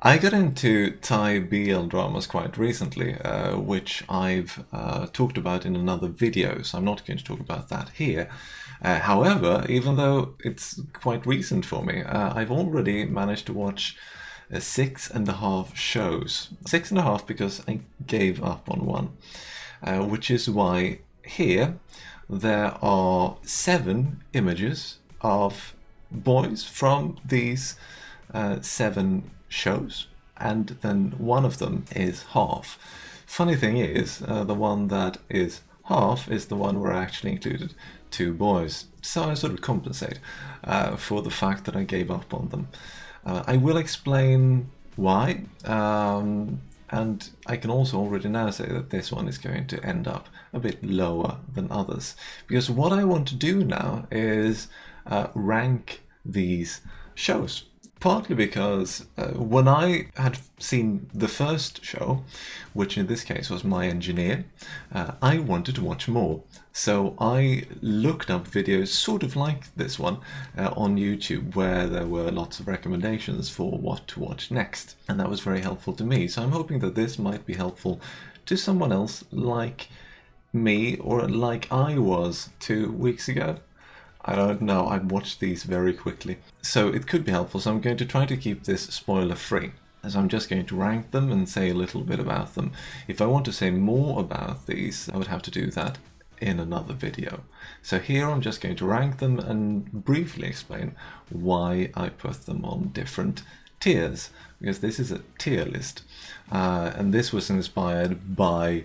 I got into Thai BL dramas quite recently, which I've talked about in another video, so I'm not going to talk about that here. However, even though it's quite recent for me, I've already managed to watch 6.5 shows. 6.5 because I gave up on one, which is why here there are 7 images of boys from these 7 shows, and then one of them is half. Funny thing is, the one that is half is the one where I actually included 2 boys, so I sort of compensate for the fact that I gave up on them. I will explain why, and I can also already now say that this one is going to end up a bit lower than others, because what I want to do now is rank these shows. Partly because when I had seen the first show, which in this case was My Engineer, I wanted to watch more. So I looked up videos sort of like this one on YouTube, where there were lots of recommendations for what to watch next. And that was very helpful to me. So I'm hoping that this might be helpful to someone else like me, or like I was 2 weeks ago. I don't know, I watched these very quickly. So it could be helpful, so I'm going to try to keep this spoiler free. So I'm just going to rank them and say a little bit about them. If I want to say more about these, I would have to do that in another video. So here I'm just going to rank them and briefly explain why I put them on different tiers, because this is a tier list. And this was inspired by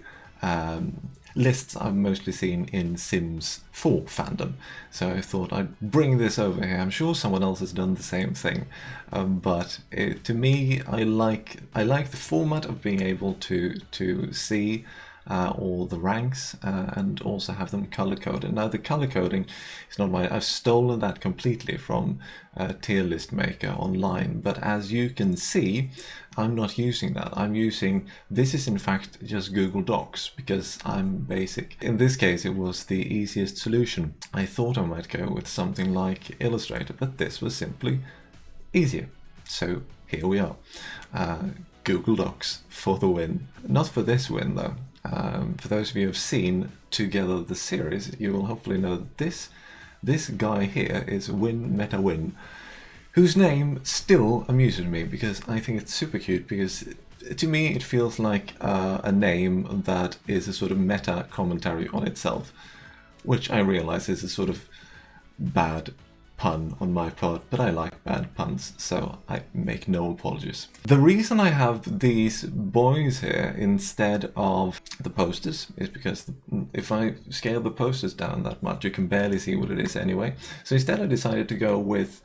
lists I've mostly seen in Sims 4 fandom. So I thought I'd bring this over here. I'm sure someone else has done the same thing, but to me, I like the format of being able to see all the ranks and also have them color coded. Now the color coding is not mine. I've stolen that completely from Tier List Maker online, but as you can see, I'm not using that. I'm using, this is in fact just Google Docs, because I'm basic. In this case it was the easiest solution. I thought I might go with something like Illustrator, but this was simply easier. So here we are. Google Docs for the win. Not for this win though. For those of you who have seen Together the series, you will hopefully know that this guy here is Win Meta Win, whose name still amuses me because I think it's super cute, because to me it feels like a name that is a sort of meta commentary on itself, which I realize is a sort of bad pun on my part, but I like bad puns, so I make no apologies. The reason I have these boys here instead of the posters is because if I scale the posters down that much, you can barely see what it is anyway. So instead I decided to go with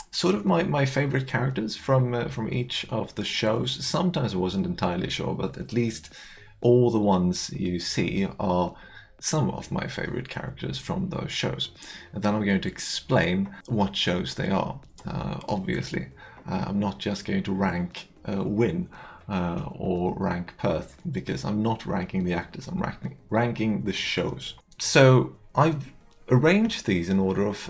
sort of my favorite characters from each of the shows. Sometimes I wasn't entirely sure, but at least all the ones you see are some of my favorite characters from those shows. And then I'm going to explain what shows they are. Obviously, I'm not just going to rank Win or rank Perth, because I'm not ranking the actors, I'm ranking the shows. So I've arranged these in order of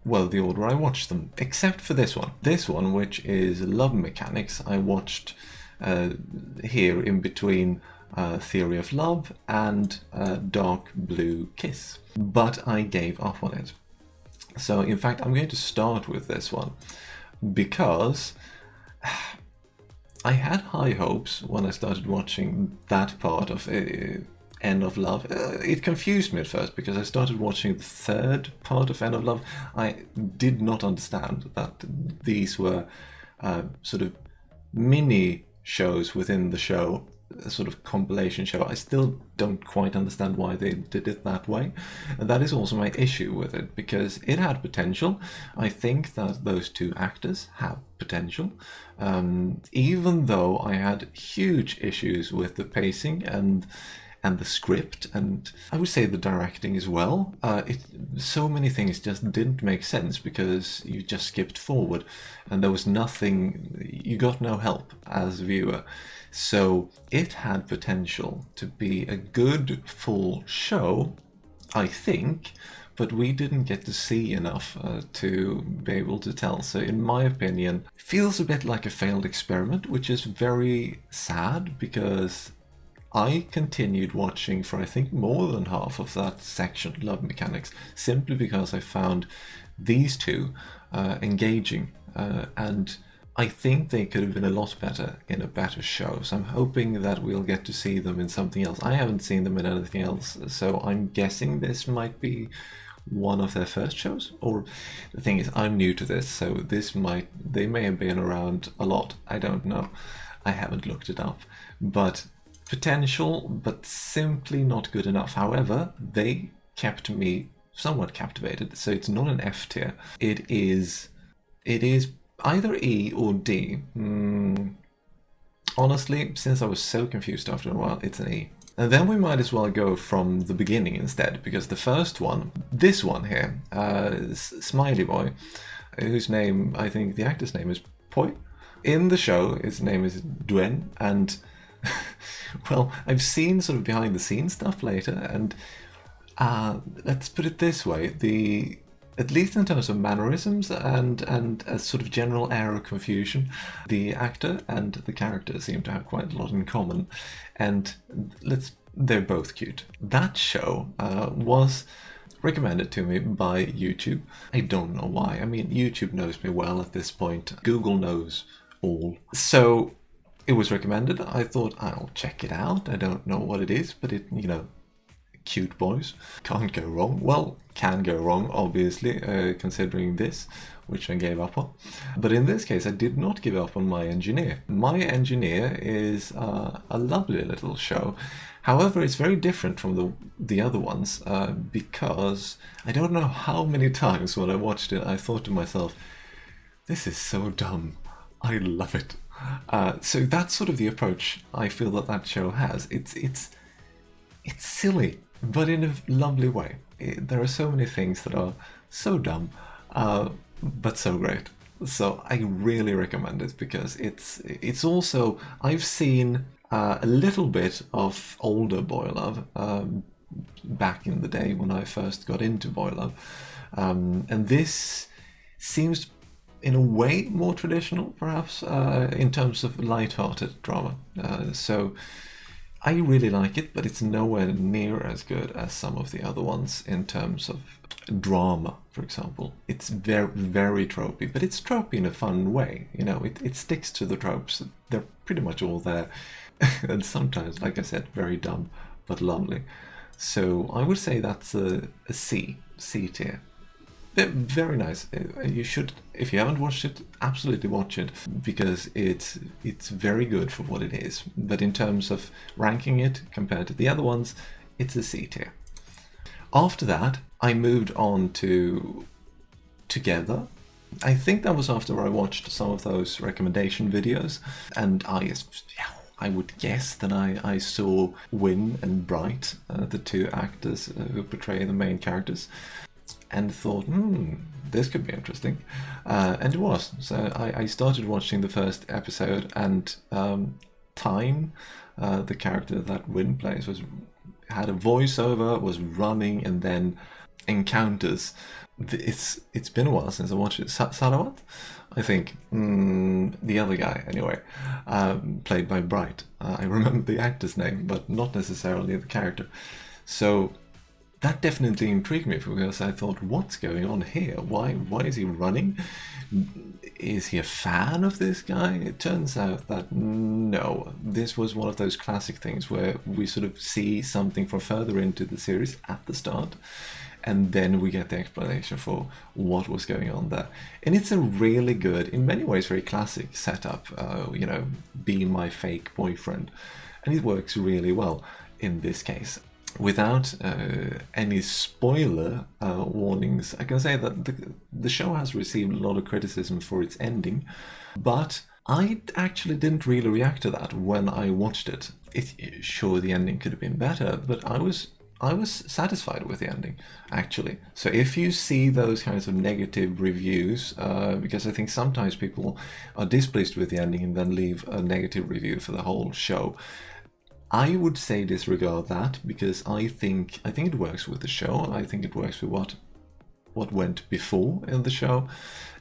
well, the order I watched them, except for this one. This one, which is Love Mechanics, I watched here in between Theory of Love and Dark Blue Kiss, but I gave up on it. So in fact I'm going to start with this one because I had high hopes when I started watching that part of End of Love. It confused me at first because I started watching the third part of End of Love. I did not understand that these were sort of mini shows within the show, a sort of compilation show. I still don't quite understand why they did it that way. And that is also my issue with it, because it had potential. I think that those 2 actors have potential, even though I had huge issues with the pacing and the script, and I would say the directing as well. So many things just didn't make sense because you just skipped forward and there was nothing, you got no help as a viewer. So it had potential to be a good full show, I think, but we didn't get to see enough to be able to tell. So in my opinion, it feels a bit like a failed experiment, which is very sad because I continued watching for I think more than half of that section, Love Mechanics, simply because I found these two engaging, and I think they could have been a lot better in a better show. So I'm hoping that we'll get to see them in something else. I haven't seen them in anything else, so I'm guessing this might be one of their first shows. Or the thing is, I'm new to this, so they may have been around a lot. I don't know. I haven't looked it up, but potential, but simply not good enough. However, they kept me somewhat captivated, so it's not an F tier. It is either E or D. Honestly, since I was so confused after a while, it's an E. And then we might as well go from the beginning instead, because the first one, this one here, Smiley Boy, whose name, I think the actor's name is Poi. In the show, his name is Duen, and well, I've seen sort of behind the scenes stuff later, and let's put it this way, at least in terms of mannerisms and a sort of general air of confusion, the actor and the character seem to have quite a lot in common, and they're both cute. That show was recommended to me by YouTube. I don't know why. I mean, YouTube knows me well at this point. Google knows all. So it was recommended. I thought I'll check it out. I don't know what it is, but it, cute boys. Can't go wrong. Well, can go wrong, obviously, considering this, which I gave up on. But in this case, I did not give up on My Engineer. My Engineer is a lovely little show. However, it's very different from the other ones because I don't know how many times when I watched it, I thought to myself, this is so dumb. I love it. So that's sort of the approach I feel that show has. It's silly, but in a lovely way. There are so many things that are so dumb, but so great. So I really recommend it because it's also, I've seen a little bit of older Boy Love back in the day when I first got into Boy Love, and this seems in a way more traditional, perhaps, in terms of light-hearted drama. So I really like it, but it's nowhere near as good as some of the other ones in terms of drama, for example. It's very, very tropey, but it's tropey in a fun way. It sticks to the tropes. They're pretty much all there. And sometimes, like I said, very dumb, but lovely. So I would say that's a C tier. Very nice. You should, if you haven't watched it, absolutely watch it because it's very good for what it is. But in terms of ranking it compared to the other ones, it's a C tier. After that, I moved on to Together. I think that was after I watched some of those recommendation videos, and I would guess that I saw Win and Bright, the two actors who portray the main characters, and thought, this could be interesting. And it was. So I started watching the first episode, and Time, the character that Win plays, had a voiceover, was running, and then encounters. It's been a while since I watched it. Salawat? I think. The other guy, anyway, played by Bright. I remember the actor's name, but not necessarily the character. So that definitely intrigued me because I thought, what's going on here? Why is he running? Is he a fan of this guy? It turns out that no. This was one of those classic things where we sort of see something from further into the series at the start, and then we get the explanation for what was going on there. And it's a really good, in many ways, very classic setup, be my fake boyfriend. And it works really well in this case. Without any spoiler warnings, I can say that the show has received a lot of criticism for its ending, but I actually didn't really react to that when I watched it. Sure, the ending could have been better, but I was satisfied with the ending, actually. So if you see those kinds of negative reviews, because I think sometimes people are displeased with the ending and then leave a negative review for the whole show, I would say disregard that, because I think it works with the show. I think it works with what what went before in the show.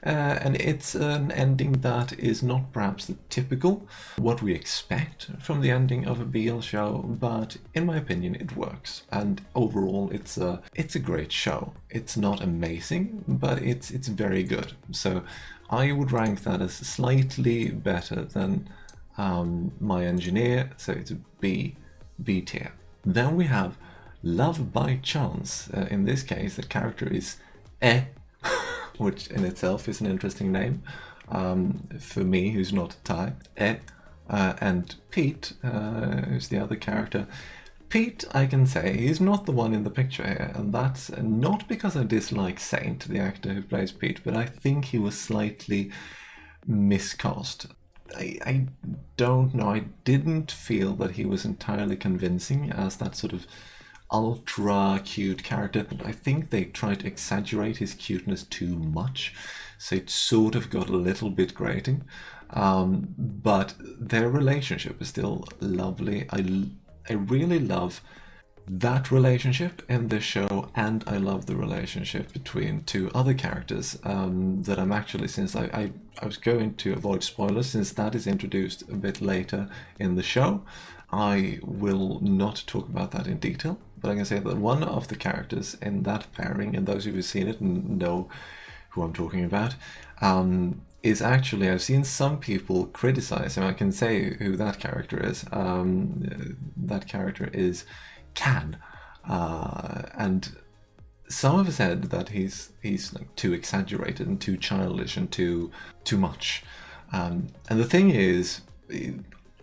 And it's an ending that is not perhaps the typical, what we expect from the ending of a BL show, but in my opinion it works. And overall it's a great show. It's not amazing, but it's very good. So I would rank that as slightly better than My Engineer, so it's a B tier. Then we have Love by Chance. In this case the character is which in itself is an interesting name for me, who's not Thai. And Pete, who's the other character. Pete, I can say, he's not the one in the picture here, and that's not because I dislike Saint, the actor who plays Pete, but I think he was slightly miscast. I don't know, I didn't feel that he was entirely convincing as that sort of ultra cute character. I think they tried to exaggerate his cuteness too much, so it sort of got a little bit grating. But their relationship is still lovely. I really love that relationship in this show, and I love the relationship between two other characters that I'm actually, since I was going to avoid spoilers, since that is introduced a bit later in the show, I will not talk about that in detail. But I can say that one of the characters in that pairing, and those of you who've seen it and know who I'm talking about, is actually, I've seen some people criticize him. I can say who that character is. That character is Can. And some have said that he's like too exaggerated and too childish and too much. And the thing is,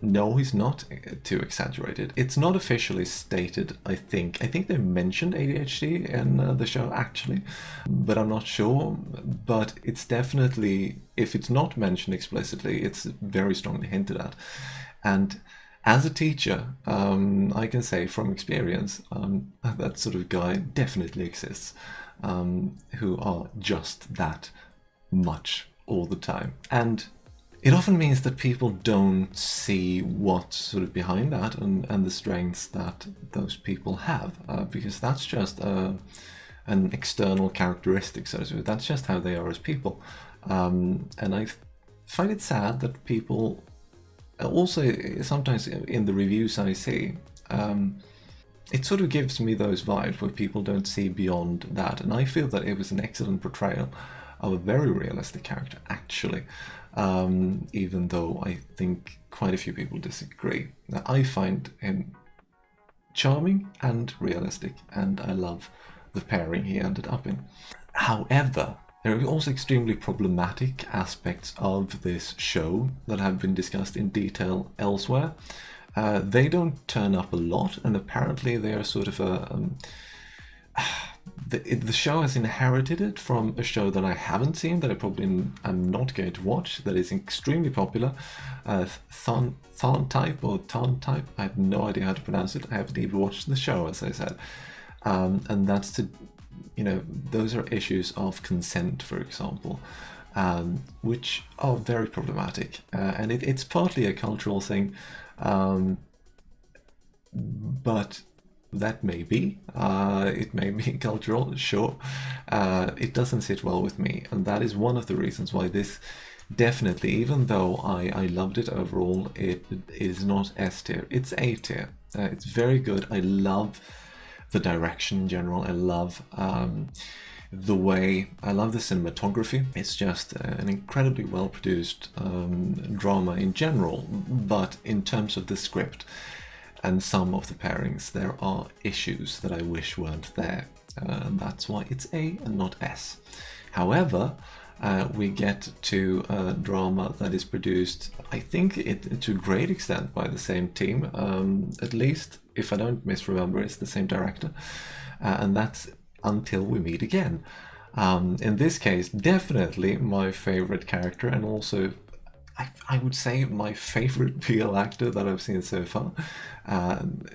no, he's not too exaggerated. It's not officially stated, I think. I think they mentioned ADHD in the show, actually, but I'm not sure. But it's definitely, if it's not mentioned explicitly, it's very strongly hinted at. And as a teacher, I can say from experience, that sort of guy definitely exists, who are just that much all the time. And it often means that people don't see what's sort of behind that and the strengths that those people have, because that's just an external characteristic, so to speak. That's just how they are as people. And I find it sad that people, also sometimes in the reviews I see, it sort of gives me those vibes where people don't see beyond that. And I feel that it was an excellent portrayal of a very realistic character, actually. Even though I think quite a few people disagree. Now, I find him charming and realistic, and I love the pairing he ended up in. However, there are also extremely problematic aspects of this show that have been discussed in detail elsewhere. They don't turn up a lot, and apparently they are sort of the show has inherited it from a show that I haven't seen, that I probably am not going to watch, that is extremely popular, TharnType or TharnType. I have no idea how to pronounce it. I haven't even watched the show, as I said. And that's to, those are issues of consent, for example, which are very problematic. And it's partly a cultural thing, but that may be, it may be cultural, sure. It doesn't sit well with me, and that is one of the reasons why this definitely, even though I loved it overall, it is not S tier, it's A tier. It's very good. I love the direction in general. I love the way, I love the cinematography. It's just an incredibly well produced drama in general, but in terms of the script and some of the pairings, there are issues that I wish weren't there. And that's why it's A and not S. However, we get to a drama that is produced, I think, to a great extent by the same team. At least, if I don't misremember, it's the same director. And that's Until We Meet Again. In this case, definitely my favorite character, and also I would say my favorite BL actor that I've seen so far,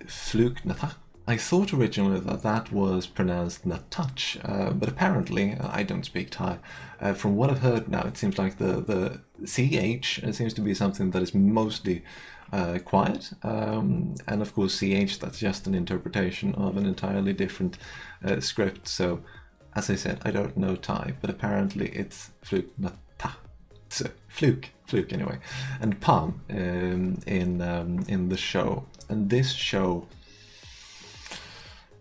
Fluke Nathach. I thought originally that was pronounced Natach, but apparently, I don't speak Thai. From what I've heard now, it seems like the CH seems to be something that is mostly quiet, and of course CH, that's just an interpretation of an entirely different script, so as I said, I don't know Thai, but apparently it's fluke, not ta. So, fluke anyway, and Palm in the show, and this show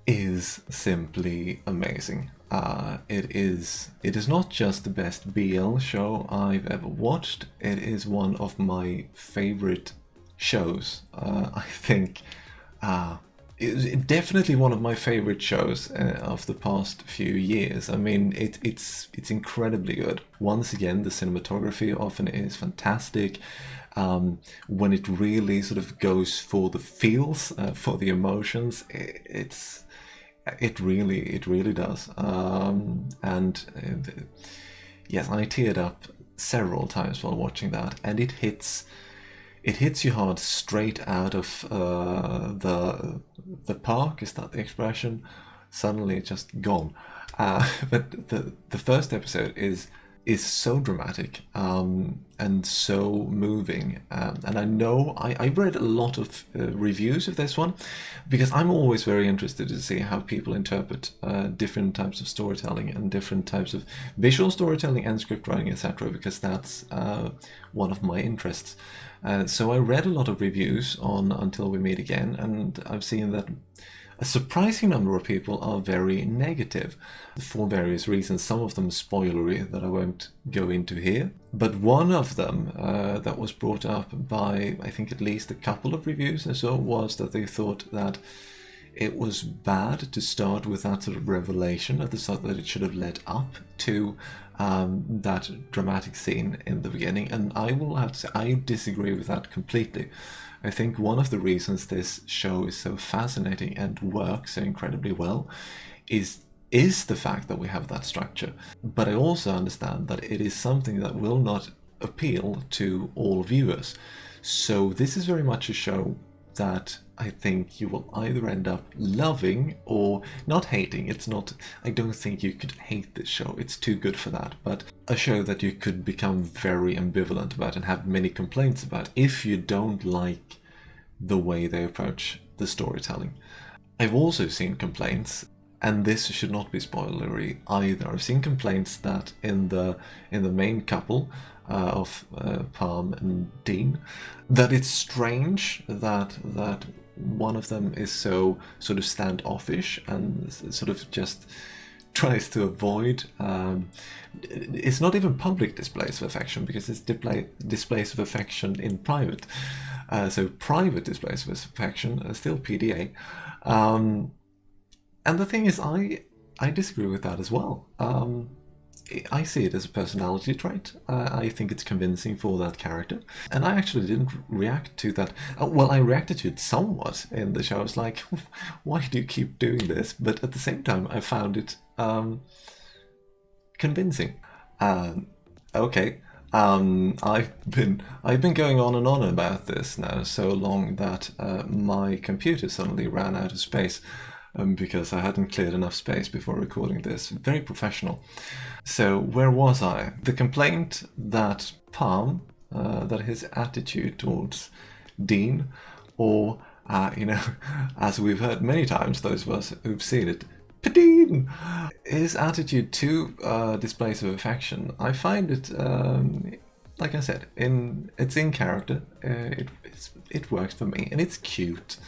is simply amazing. It is not just the best BL show I've ever watched. It is one of my favorite shows. I think it's definitely one of my favorite shows of the past few years. I mean, it's incredibly good. Once again, the cinematography often is fantastic. When it really sort of goes for the feels, for the emotions, it really does. Yes, I teared up several times while watching that, and it hits you hard straight out of the park. Is that the expression? Suddenly it's just gone. But the first episode is so dramatic and so moving. And I know I read a lot of reviews of this one, because I'm always very interested to see how people interpret different types of storytelling and different types of visual storytelling and script writing, etc., because that's one of my interests. So I read a lot of reviews on Until We Meet Again, and I've seen that a surprising number of people are very negative for various reasons, some of them spoilery that I won't go into here. But one of them that was brought up by, I think, at least a couple of reviews I saw, was that they thought that it was bad to start with that sort of revelation at the start, that it should have led up to that dramatic scene in the beginning. And I will have to say, I disagree with that completely. I think one of the reasons this show is so fascinating and works so incredibly well is the fact that we have that structure. But I also understand that it is something that will not appeal to all viewers. So this is very much a show that I think you will either end up loving or not hating. I don't think you could hate this show, it's too good for that, but a show that you could become very ambivalent about and have many complaints about if you don't like the way they approach the storytelling. I've also seen complaints, and this should not be spoilery either. I've seen complaints that in the main couple of Palm and Dean, that it's strange that one of them is so sort of standoffish and sort of just tries to avoid. It's not even public displays of affection, because it's displays of affection in private. So private displays of affection are still PDA. And the thing is, I disagree with that as well. I see it as a personality trait. I think it's convincing for that character. And I actually didn't react to that. Well, I reacted to it somewhat in the show. I was like, why do you keep doing this? But at the same time, I found it convincing. Okay. I've been going on and on about this now so long that my computer suddenly ran out of space. Because I hadn't cleared enough space before recording this. Very professional. So where was I? The complaint that Palm, that his attitude towards Dean, or as we've heard many times, those of us who've seen it, Dean, his attitude to displays of affection, I find it, like I said, it's in character. It works for me, and it's cute.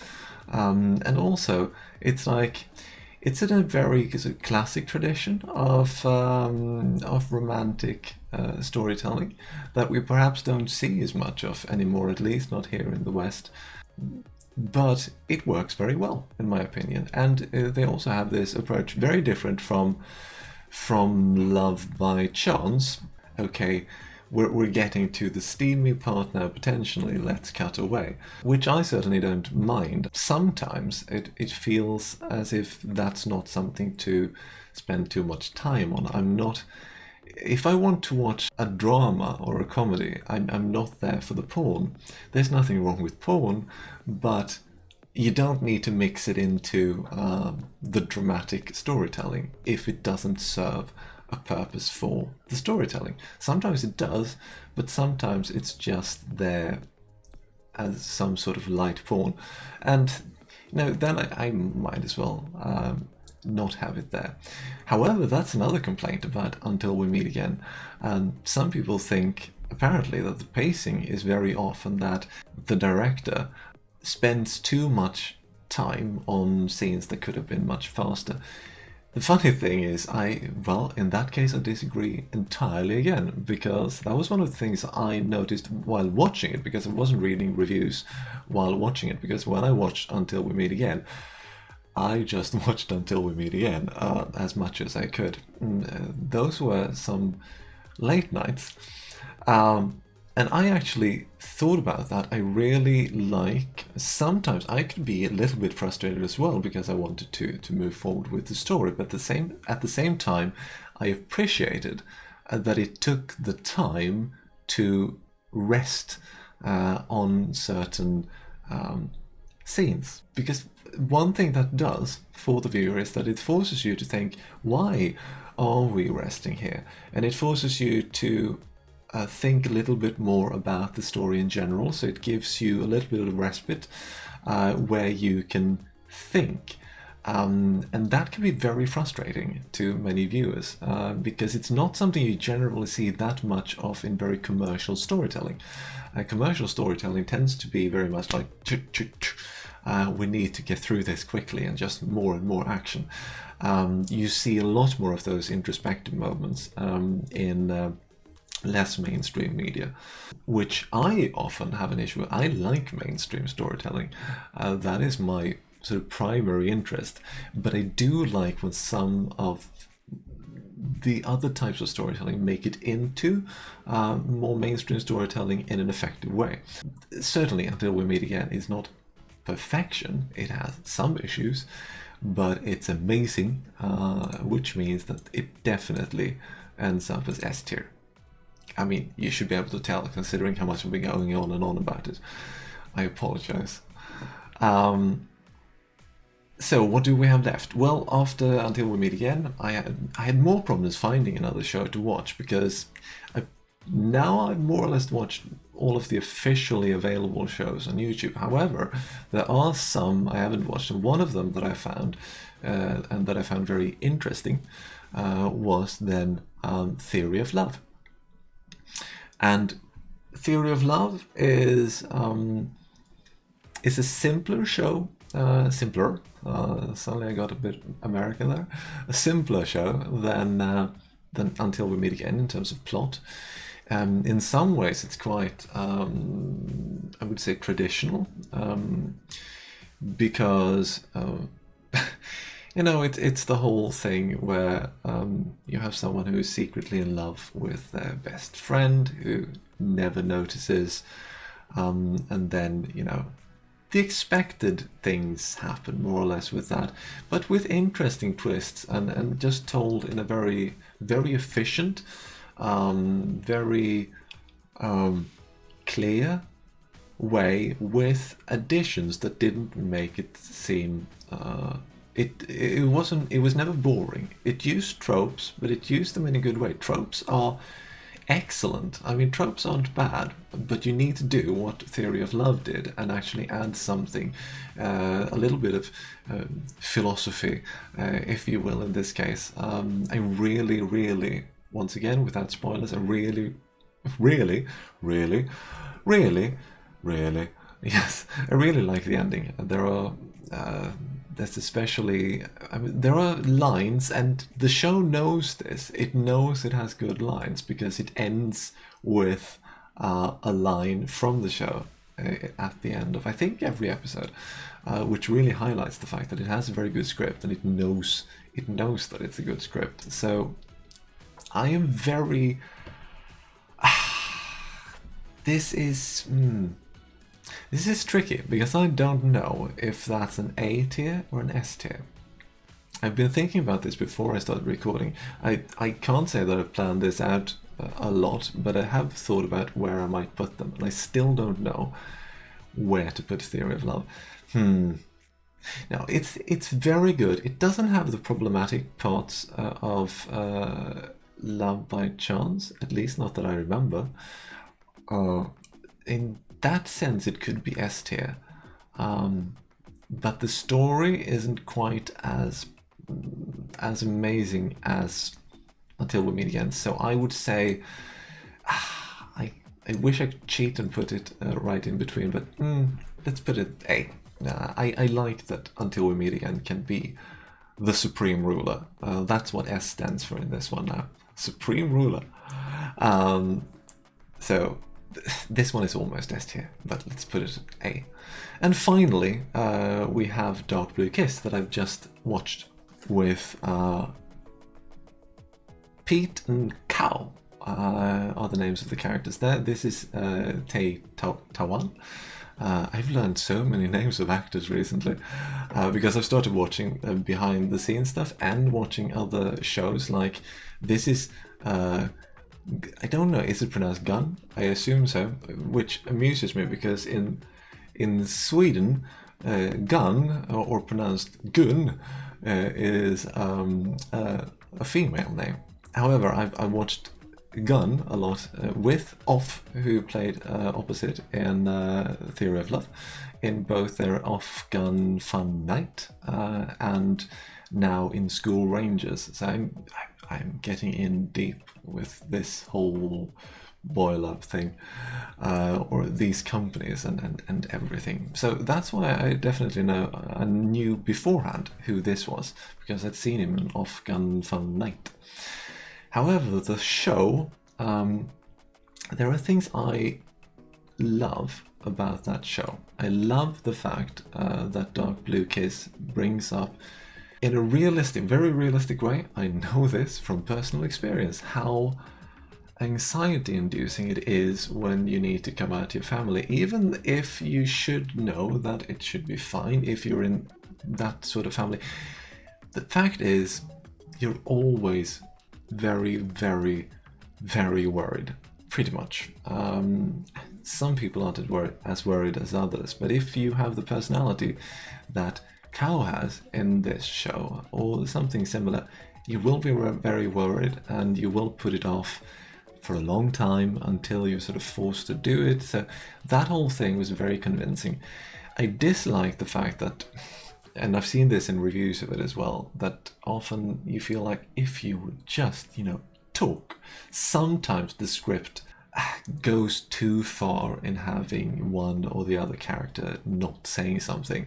And also, it's in a very classic tradition of romantic storytelling that we perhaps don't see as much of anymore, at least not here in the West. But it works very well, in my opinion. And they also have this approach, very different from Love by Chance. Okay, we're getting to the steamy part now, potentially, let's cut away, which I certainly don't mind. Sometimes it feels as if that's not something to spend too much time on. If I want to watch a drama or a comedy, I'm not there for the porn. There's nothing wrong with porn, but you don't need to mix it into the dramatic storytelling if it doesn't serve a purpose for the storytelling. Sometimes it does, but sometimes it's just there as some sort of light porn. And then I might as well not have it there. However, that's another complaint about Until We Meet Again. Some people think, apparently, that the pacing is very off and that the director spends too much time on scenes that could have been much faster. The funny thing is, well, in that case I disagree entirely again, because that was one of the things I noticed while watching it, because I wasn't reading reviews while watching it, because when I watched Until We Meet Again, I just watched Until We Meet Again as much as I could. Those were some late nights. And I actually thought about that. I really like, sometimes I could be a little bit frustrated as well because I wanted to move forward with the story, but at the same time I appreciated that it took the time to rest on certain scenes. Because one thing that does for the viewer is that it forces you to think, why are we resting here? And it forces you to think a little bit more about the story in general, so it gives you a little bit of respite where you can think. And that can be very frustrating to many viewers because it's not something you generally see that much of in very commercial storytelling. Commercial storytelling tends to be very much like we need to get through this quickly and just more and more action. You see a lot more of those introspective moments in less mainstream media, which I often have an issue with. I like mainstream storytelling. That is my sort of primary interest, but I do like when some of the other types of storytelling make it into more mainstream storytelling in an effective way. Certainly Until We Meet Again is not perfection. It has some issues, but it's amazing, which means that it definitely ends up as S tier. I mean, you should be able to tell, considering how much I've been going on and on about it. I apologize. So what do we have left? Well, after Until We Meet Again, I had more problems finding another show to watch, because now I've more or less watched all of the officially available shows on YouTube. However, there are some I haven't watched, and one of them that I found, and that I found very interesting, was then Theory of Love. And Theory of Love is a simpler show, suddenly I got a bit American there, a simpler show than Until We Meet Again in terms of plot. In some ways it's quite, I would say, traditional, because you know, it's the whole thing where you have someone who is secretly in love with their best friend who never notices, and then, you know, the expected things happen more or less with that, but with interesting twists, and just told in a very, very efficient, very clear way, with additions that didn't make it seem it was never boring. It used tropes, but it used them in a good way. Tropes are excellent. I mean, tropes aren't bad, but you need to do what Theory of Love did and actually add something, a little bit of philosophy, if you will, in this case. I really, really, once again, without spoilers, I really, really, really, really, really, yes, I really like the ending. There are there's especially, I mean, there are lines, and the show knows this. It knows it has good lines because it ends with a line from the show at the end of, I think, every episode, which really highlights the fact that it has a very good script, and it knows that it's a good script. So I am very this is tricky, because I don't know if that's an A tier or an S tier. I've been thinking about this before I started recording. I can't say that I've planned this out a lot, but I have thought about where I might put them, and I still don't know where to put Theory of Love. Now, it's very good. It doesn't have the problematic parts of Love by Chance, at least not that I remember. In that sense, it could be S tier, but the story isn't quite as as amazing as Until We Meet Again. So I would say, I wish I could cheat and put it right in between, but let's put it A. I like that Until We Meet Again can be the supreme ruler. That's what S stands for in this one now. Supreme ruler. So this one is almost S tier, but let's put it A. And finally, we have Dark Blue Kiss that I've just watched with Pete and Cow are the names of the characters there. This is Tawan. I've learned so many names of actors recently because I've started watching behind the scenes stuff and watching other shows. Like this is, I don't know, is it pronounced Gun? I assume so, which amuses me because in Sweden, Gun, or pronounced Gun, is a female name. However, I watched Gun a lot with Off, who played opposite in Theory of Love, in both their Off Gun Fun Night and now in School Rangers. So I'm getting in deep with this whole boil up thing, or these companies and everything. So that's why I definitely I knew beforehand who this was, because I'd seen him in Off Gun Fun Night. However, the show, there are things I love about that show. I love the fact that Dark Blue Kiss brings up, in a realistic, very realistic way, I know this from personal experience, how anxiety-inducing it is when you need to come out to your family, even if you should know that it should be fine if you're in that sort of family. The fact is, you're always very, very, very worried, pretty much. Some people aren't as worried as others, but if you have the personality that Cow has in this show, or something similar, you will be very worried, and you will put it off for a long time until you're sort of forced to do it. So that whole thing was very convincing. I dislike the fact that, and I've seen this in reviews of it as well, that often you feel like if you would just, talk, sometimes the script goes too far in having one or the other character not saying something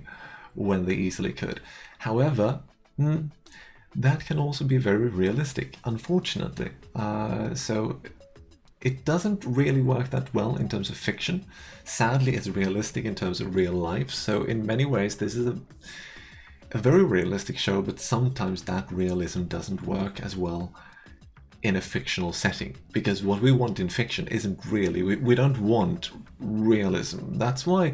when they easily could. However, that can also be very realistic, unfortunately. So it doesn't really work that well in terms of fiction. Sadly, it's realistic in terms of real life. So in many ways, this is a very realistic show, but sometimes that realism doesn't work as well in a fictional setting, because what we want in fiction isn't really, we don't want realism. That's why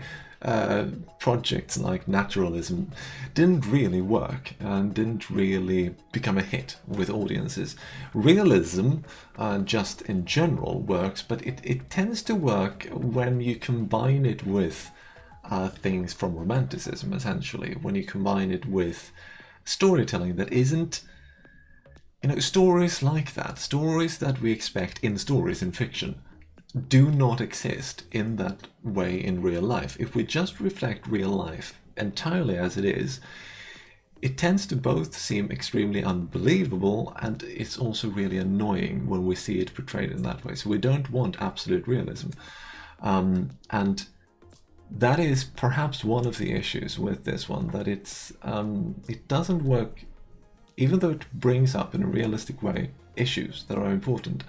projects like naturalism didn't really work and didn't really become a hit with audiences. Realism, just in general, works, but it tends to work when you combine it with things from romanticism, essentially, when you combine it with storytelling that isn't, stories like that, stories that we expect in stories in fiction, do not exist in that way in real life. If we just reflect real life entirely as it is, it tends to both seem extremely unbelievable, and it's also really annoying when we see it portrayed in that way. So we don't want absolute realism. And that is perhaps one of the issues with this one, that it doesn't work, even though it brings up in a realistic way issues that are important.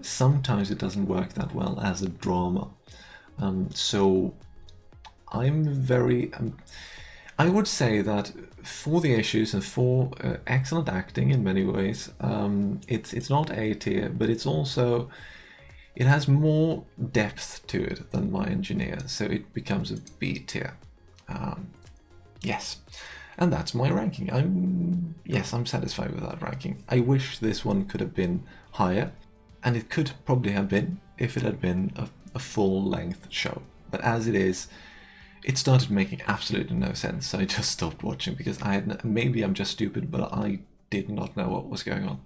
Sometimes it doesn't work that well as a drama. So I would say that for the issues and for excellent acting in many ways, it's not A tier, but it has more depth to it than My Engineer, so it becomes a B tier. Yes. And that's my ranking. I'm satisfied with that ranking. I wish this one could have been higher, and it could probably have been if it had been a full-length show. But as it is, it started making absolutely no sense, so I just stopped watching because maybe I'm just stupid, but I did not know what was going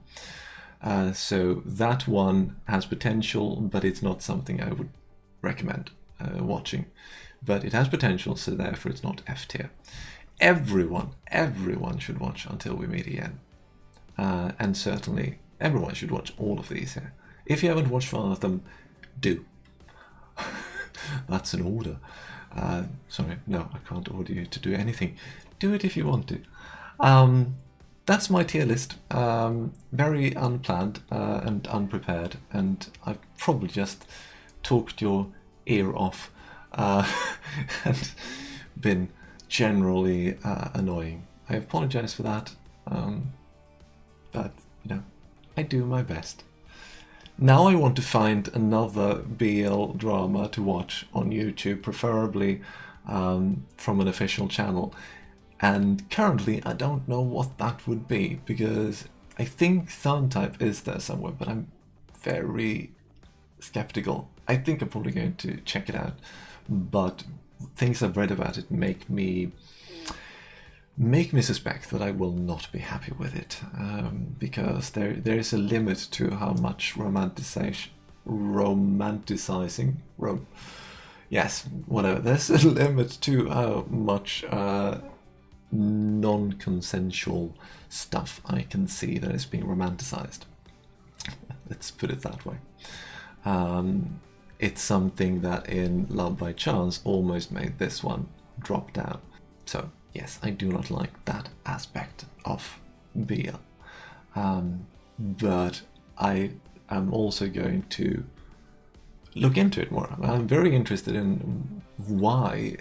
on. So that one has potential, but it's not something I would recommend watching. But it has potential, so therefore it's not F tier. everyone should watch Until We Meet Again. And certainly everyone should watch all of these here. If you haven't watched one of them, do. That's an order. Sorry, no, I can't order you to do anything. Do it if you want to. That's my tier list. Very unplanned and unprepared, and I've probably just talked your ear off and been generally annoying. I apologize for that, but you know, I do my best. Now I want to find another BL drama to watch on YouTube, preferably from an official channel. And currently I don't know what that would be, because I think TharnType is there somewhere, but I'm very skeptical. I think I'm probably going to check it out, but things I've read about it make me suspect that I will not be happy with it, because there is a limit to how much romanticizing, yes, whatever. There's a limit to how much non-consensual stuff I can see that is being romanticized. Let's put it that way. It's something that in Love by Chance almost made this one drop down. So yes, I do not like that aspect of BL. But I am also going to look into it more. I'm very interested in why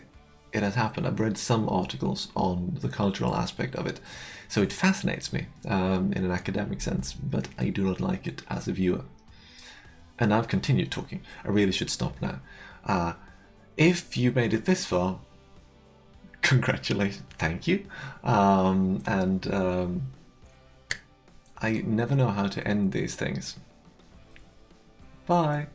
it has happened. I've read some articles on the cultural aspect of it, so it fascinates me in an academic sense, but I do not like it as a viewer. And I've continued talking. I really should stop now. If you made it this far, congratulations, thank you. I never know how to end these things. Bye.